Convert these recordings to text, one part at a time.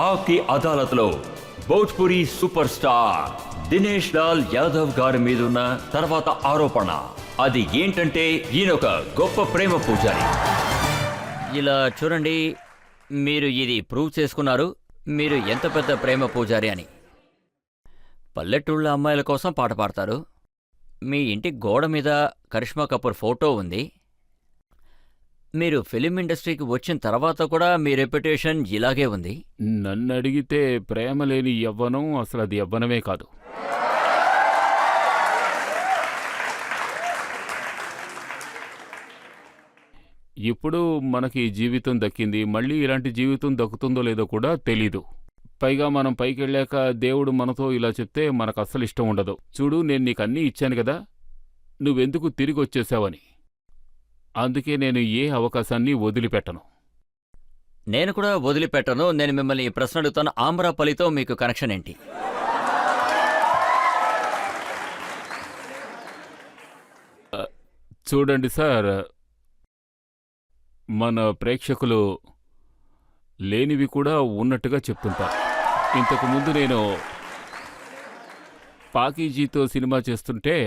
ఆప్కి అదాలత్లో Bhojpuri super star Dinesh Lal Yadav గారి మీదున్న తర్వాత ఆరోపణ. అది ఏంటంటే ఈయనొక గొప్ప ప్రేమ పూజారి. ఇలా చూడండి, మీరు ఇది ప్రూవ్ చేసుకున్నారు మీరు ఎంత పెద్ద ప్రేమ పూజారి అని. పల్లెటూళ్ళ అమ్మాయిల కోసం పాట పాడతారు. మీ ఇంటి గోడ మీద కరిష్మా కపూర్ ఫోటో ఉంది. మీరు ఫిలిం ఇండస్ట్రీకి వచ్చిన తర్వాత కూడా మీ రెప్యుటేషన్ ఇలాగే ఉంది. నన్నడిగితే ప్రేమ లేని యవ్వనం అసలు అది యవ్వనమే కాదు. ఇప్పుడు మనకి జీవితం దక్కింది, మళ్ళీ ఇలాంటి జీవితం దక్కుతుందో లేదో కూడా తెలీదు. పైగా మనం పైకెళ్ళాక దేవుడు మనతో ఇలా చెప్తే మనకు అస్సలు ఇష్టం ఉండదు. చూడు, నేను నీకు అన్నీ ఇచ్చాను కదా, నువ్వెందుకు తిరిగి వచ్చేసావని. అందుకే నేను ఏ అవకాశాన్ని వదిలిపెట్టను. నేను కూడా వదిలిపెట్టను. నేను మిమ్మల్ని ఈ ప్రశ్న అడుగుతాను, ఆమ్రపాలితో మీకు కనెక్షన్ ఏంటి? చూడండి సార్, మన ప్రేక్షకులు లేనివి కూడా ఉన్నట్టుగా చెప్తుంటారు. ఇంతకుముందు నేను పాకీజీతో సినిమా చేస్తుంటే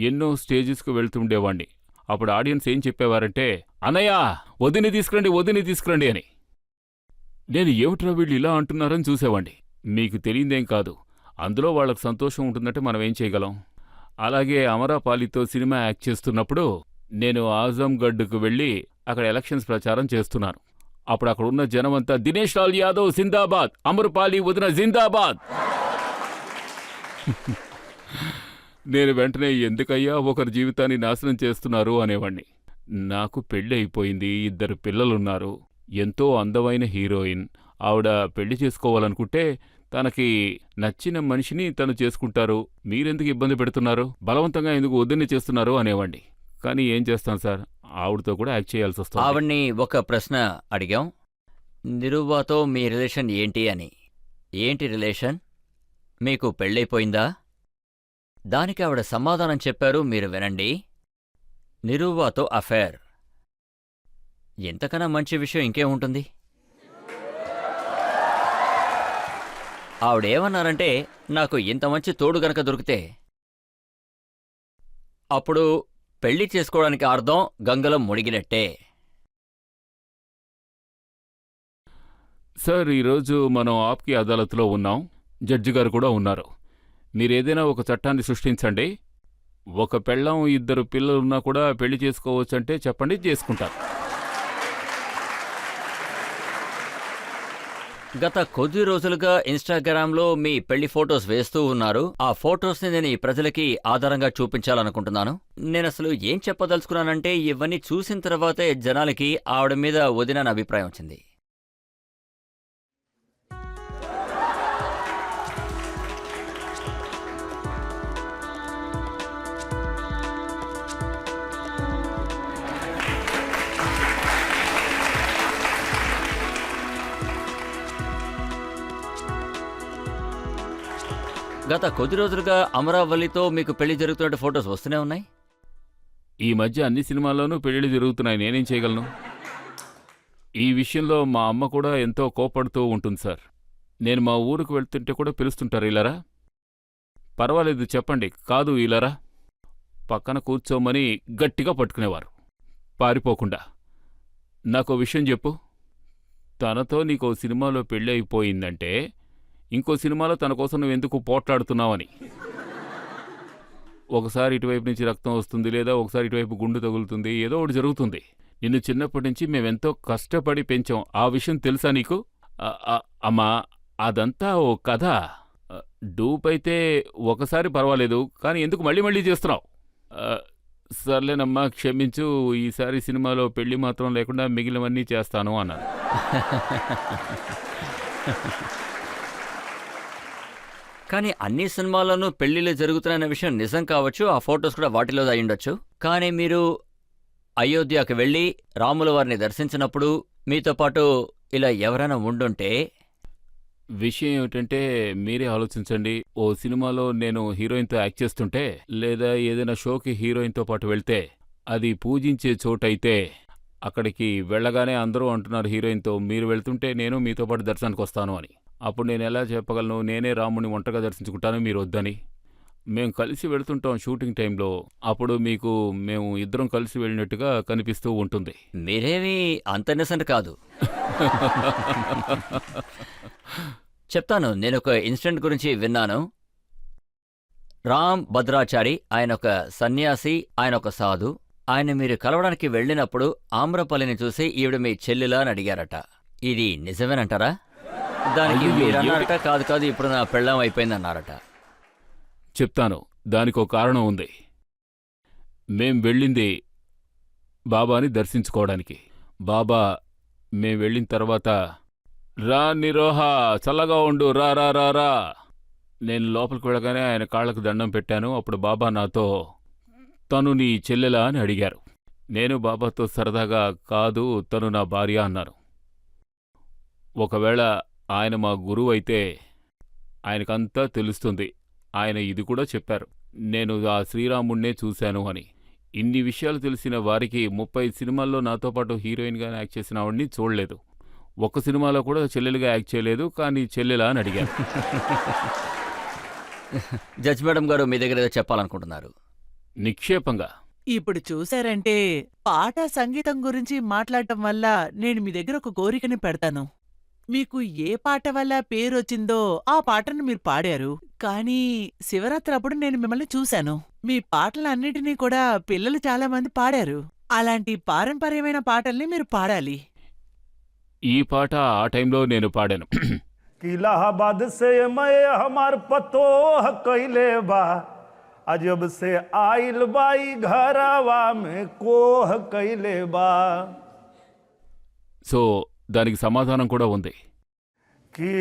ఎన్నో స్టేజెస్కు వెళ్తుండేవాణ్ణి. అప్పుడు ఆడియన్స్ ఏం చెప్పేవారంటే, అన్నయ్య వదిని తీసుకురండి అని. నేను ఏమిట్రా వీళ్ళు ఇలా అంటున్నారని చూసేవాణ్ణి. మీకు తెలియదేం కాదు, అందులో వాళ్ళకు సంతోషం ఉంటుందంటే మనం ఏం చేయగలం. అలాగే అమరాపాలితో సినిమా యాక్ట్ చేస్తున్నప్పుడు నేను ఆజంగఢ్కు వెళ్ళి అక్కడ ఎలక్షన్స్ ప్రచారం చేస్తున్నాను. అప్పుడు అక్కడున్న జనమంతా దినేష్ లాల్ యాదవ్ జిందాబాద్, అమరపాలి వదిన జిందాబాద్. నేను వెంటనే ఎందుకయ్యా ఒకరి జీవితాన్ని నాశనం చేస్తున్నారు అనేవాణ్ణి. నాకు పెళ్ళి అయిపోయింది, 2 పిల్లలున్నారు, ఎంతో అందమైన హీరోయిన్. ఆవిడ పెళ్లి చేసుకోవాలనుకుంటే తనకి నచ్చిన మనిషిని తను చేసుకుంటారు, మీరెందుకు ఇబ్బంది పెడుతున్నారు, బలవంతంగా ఎందుకు వద్దని చేస్తున్నారు అనేవాణ్ణి. కానీ ఏం చేస్తాను సార్, ఆవిడతో కూడా యాక్ట్ చేయాల్సి వస్తుంది. ఆవిడ్ని ఒక ప్రశ్న అడిగాం, నిరువాతో మీ రిలేషన్ ఏంటి అని. ఏంటి రిలేషన్? మీకు పెళ్ళైపోయిందా? దానికి ఆవిడ సమాధానం చెప్పారు, మీరు వినండి. నిరువాతో అఫైర్. ఎంతకన్నా మంచి విషయం ఇంకేముంటుంది? ఆవిడేమన్నారంటే, నాకు ఇంత మంచి తోడు గనక దొరికితే అప్పుడు పెళ్లి చేసుకోవడానికి అర్థం గంగలో మునిగినట్టే. సార్, ఈరోజు మనం ఆప్కి అదాలత్లో ఉన్నాం, జడ్జి గారు కూడా ఉన్నారు. మీరేదైనా ఒక చట్టాన్ని సృష్టించండి. ఒక పెళ్ళాం 2 పిల్లలున్నా కూడా పెళ్లి చేసుకోవచ్చంటే చెప్పండి, చేసుకుంటారు. గత కొద్ది రోజులుగా ఇన్స్టాగ్రామ్లో మీ పెళ్లి ఫోటోస్ వేస్తూ ఉన్నారు. ఆ ఫోటోస్ని నేను ఈ ప్రజలకి ఆధారంగా చూపించాలనుకుంటున్నాను. నేనసలు ఏం చెప్పదలుచుకున్నానంటే, ఇవన్నీ చూసిన తర్వాతే జనాలకి ఆవిడ మీద వదిన అభిప్రాయం వచ్చింది. గత కొద్ది రోజులుగా అమరావల్లితో మీకు పెళ్లి జరుగుతున్న ఫోటోస్ వస్తూనే ఉన్నాయి. ఈ మధ్య అన్ని సినిమాల్లోనూ పెళ్లిళ్ళు జరుగుతున్నాయి, నేనేం చేయగలను. ఈ విషయంలో మా అమ్మ కూడా ఎంతో కోపడుతూ ఉంటుంది సార్. నేను మా ఊరికి వెళ్తుంటే కూడా పిలుస్తుంటారు, ఇలారా, పర్వాలేదు చెప్పండి, కాదు ఇలారా, పక్కన కూర్చోమని గట్టిగా పట్టుకునేవారు పారిపోకుండా. నాకో విషయం చెప్పు, తనతో నీకో సినిమాలో పెళ్ళి అయిపోయిందంటే ఇంకో సినిమాలో తన కోసం నువ్వెందుకు పోట్లాడుతున్నావని. ఒకసారి ఇటువైపు నుంచి రక్తం వస్తుంది, లేదా ఒకసారి ఇటువైపు గుండు తగులుతుంది, ఏదో ఒకటి జరుగుతుంది. నిన్ను చిన్నప్పటి నుంచి మేమెంతో కష్టపడి పెంచాం, ఆ విషయం తెలుసా నీకు? అమ్మా, అదంతా ఓ కథ. డూపైతే ఒకసారి పర్వాలేదు, కానీ ఎందుకు మళ్ళీ మళ్ళీ చేస్తున్నావు? సర్లేనమ్మా, క్షమించు, ఈసారి సినిమాలో పెళ్లి మాత్రం లేకుండా మిగిలినవన్నీ చేస్తాను అన్నాను. కానీ అన్ని సినిమాల్లోనూ పెళ్లిళ్ళు జరుగుతున్నాయన్న విషయం నిజం కావచ్చు, ఆ ఫొటోస్ కూడా వాటిలో అయ్యుండొచ్చు. కానీ మీరు అయోధ్యకు వెళ్ళి రాముల వారిని దర్శించినప్పుడు మీతో పాటు ఇలా ఎవరైనా ఉండుంటే. విషయం ఏమిటంటే, మీరే ఆలోచించండి. ఓ సినిమాలో నేను హీరోయిన్తో యాక్ట్ చేస్తుంటే, లేదా ఏదైనా షోకి హీరోయిన్తో పాటు వెళ్తే, అది పూజించే చోటైతే అక్కడికి వెళ్ళగానే అందరూ అంటున్నారు హీరోయిన్‌తో, "మీరు వెళ్తుంటే నేను మీతో పాటు దర్శనానికి వస్తాను" అని. అప్పుడు నేనెలా చెప్పగలను, నేనే రాముడిని ఒంటరిగా దర్శించుకుంటాను మీరొద్దని? మేము కలిసి వెళ్తుంటాం షూటింగ్ టైంలో. అప్పుడు మీకు మేము ఇద్దరం కలిసి వెళ్ళినట్టుగా కనిపిస్తూ ఉంటుంది. మీరేమీ అంత ఇన్నసెంట్ కాదు. చెప్తాను. నేనొక ఇన్సిడెంట్ గురించి విన్నాను. రామ్ భద్రాచారి ఆయన ఒక సన్యాసి, ఆయన ఒక సాధు. ఆయన మీరు కలవడానికి వెళ్ళినప్పుడు ఆమ్రపల్లిని చూసి ఈవిడ మీ చెల్లెలా అని అడిగారట. ఇది నిజమేనంటారా? దానికి అయ్యయ్యో, మీరన్నారట, కాదు కాదు ఇప్పుడు నా పెళ్ళాం అయిపోయిందన్నారట. చెప్తాను. దానికో కారణం ఉంది. మేం వెళ్ళింది బాబాని దర్శించుకోవడానికి. బాబా మేం వెళ్ళిన తర్వాత, "రా నిరోహ, చల్లగా ఉండు, రా రా రా రా." నేను లోపలికి వెళ్ళగానే ఆయన కాళ్ళకు దండం పెట్టాను. అప్పుడు బాబా నాతో, "తను నీ చెల్లెలా?" అని అడిగారు. నేను బాబాతో సరదాగా, "కాదు, తను నా భార్య" అన్నాను. ఒకవేళ ఆయన మా గురువు అయితే ఆయనకంతా తెలుస్తుంది. ఆయన ఇది కూడా చెప్పారు, నేను ఆ శ్రీరాముణ్ణే చూశాను అని. ఇన్ని విషయాలు తెలిసిన వారికి 30 సినిమాల్లో నాతో పాటు హీరోయిన్గా యాక్ట్ చేసిన ఆవిడ్ని చూడలేదు. ఒక్క సినిమాలో కూడా చెల్లెలుగా యాక్ట్ చేయలేదు, కానీ చెల్లెలా అని అడిగాను. జడ్జ్ మేడం గారు మీ దగ్గర ఏదో చెప్పాలనుకుంటున్నారు. నిక్షేపంగా. ఇప్పుడు చూశారంటే పాట సంగీతం గురించి మాట్లాడటం వల్ల నేను మీ దగ్గర ఒక కోరికని పెడతాను. మీకు ఏ పాట వల్ల పేరొచ్చిందో ఆ పాటను మీరు పాడారు. కానీ శివరాత్రి అప్పుడు నేను మిమ్మల్ని చూశాను. మీ పాటలన్నిటినీ కూడా పిల్లలు చాలా మంది పాడారు. అలాంటి పారంపర్యమైన పాటల్ని మీరు పాడాలి. ఈ పాట ఆ టైంలో నేను పాడాను. कि इलाहाबाद से मैं हमार पतोह कैले बा, अजब से आइल बाई घरवा में कोह कैले बा। సో దానికి సమాధానం కూడా ఉంది. कि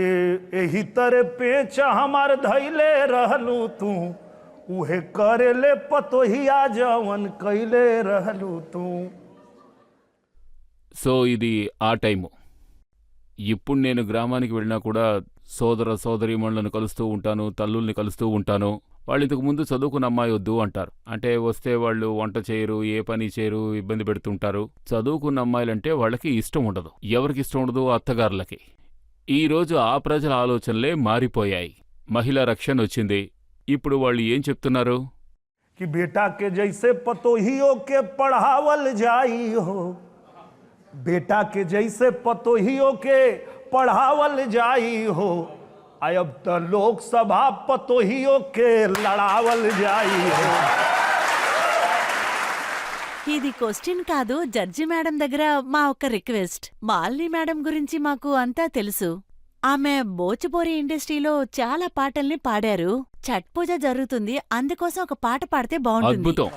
एही तरह पेच हमार धैले रहलू तू, उहे करेले पतोहिया जवन कैले रहलू तू। సో ఇది ఆ టైము. ఇప్పుడు నేను గ్రామానికి వెళ్ళినా కూడా సోదర సోదరీమణులను కలుస్తూ ఉంటాను, తల్లుల్ని కలుస్తూ ఉంటాను. వాళ్ళు ఇంతకు ముందు చదువుకున్న అమ్మాయి వద్దు అంటారు. అంటే వస్తే వాళ్ళు వంట చేయరు, ఏ పని చేయరు, ఇబ్బంది పెడుతుంటారు. చదువుకున్న అమ్మాయిలంటే వాళ్ళకి ఇష్టం ఉండదు. ఎవరికి ఇష్టం ఉండదు? అత్తగారులకి. ఈరోజు ఆ ప్రజల ఆలోచనలే మారిపోయాయి. మహిళా రక్షణ వచ్చింది. ఇప్పుడు వాళ్ళు ఏం చెప్తున్నారు? कि बेटा के जैसे पतोहियों के पढ़ावल जाई हो, बेटा के जैसे पतोहियों के पढ़ावल जाई हो, अब तो लोकसभा पतोहियों के लड़ावल जाई हो। ఇది క్వశ్చన్ కాదు, జడ్జి మేడం దగ్గర మా ఒక్క రిక్వెస్ట్. మాలిని మేడం గురించి మాకు అంతా తెలుసు. ఆమె భోజ్పురి ఇండస్ట్రీలో చాలా పాటల్ని పాడారు. ఛట్ పూజ జరుగుతుంది, అందుకోసం ఒక పాట పాడితే బాగుంటుంది. అద్భుతం.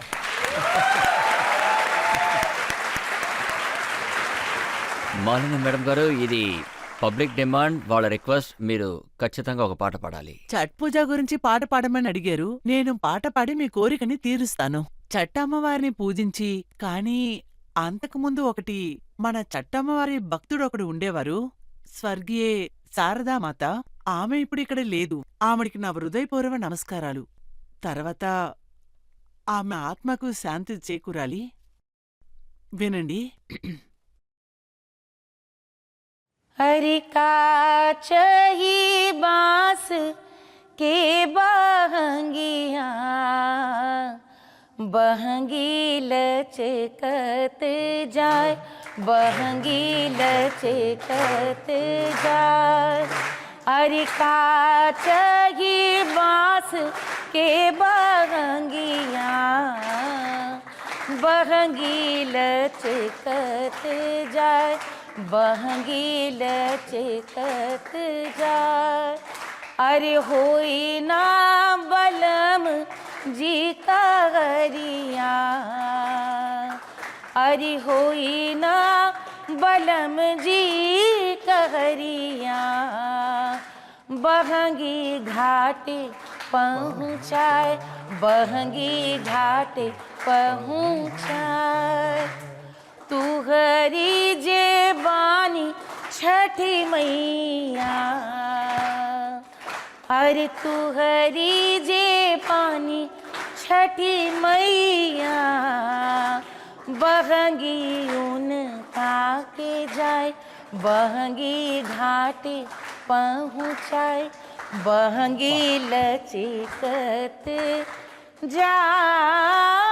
మాలిని మేడం గారు, ఇది పబ్లిక్ డిమాండ్, వాళ్ళ రిక్వెస్ట్. మీరు ఖచ్చితంగా ఒక పాట పాడాలి. ఛట్ పూజ గురించి పాట పాడమని అడిగారు. నేను పాట పాడి మీ కోరికని తీరుస్తాను. చట్టమ్మవారిని పూజించి. కానీ అంతకుముందు ఒకటి, మన చట్టమ్మవారి భక్తుడొకడు ఉండేవారు, స్వర్గీయే శారదామాత. ఆమె ఇప్పుడు ఇక్కడ లేదు. ఆమెడికి నా హృదయపూర్వక నమస్కారాలు. తర్వాత ఆమె ఆత్మకు శాంతి చేకూరాలి. వినండి. हरि का चही बांस के बहंगिया, बहंगी लचकत जाए, बहंगी लचकत जाए। हरि का चही बांस के बहंगिया, बहंगी लचकत जाए, बहंगी लचकत जाए। अरे होई ना बलम जी का गरिया, अरे होई ना बलम जी का गरिया, बहंगी घाटे पहुँचाए, बहंगी घाटे पहुँचाए। तू हरी जे बानी छठी मैया, अरे तू हरी जे पानी छठी मैया, बहंगी ऊन पाके जाए, बहंगी घाटे पहुँचाए, बहंगी लचिकत जाए।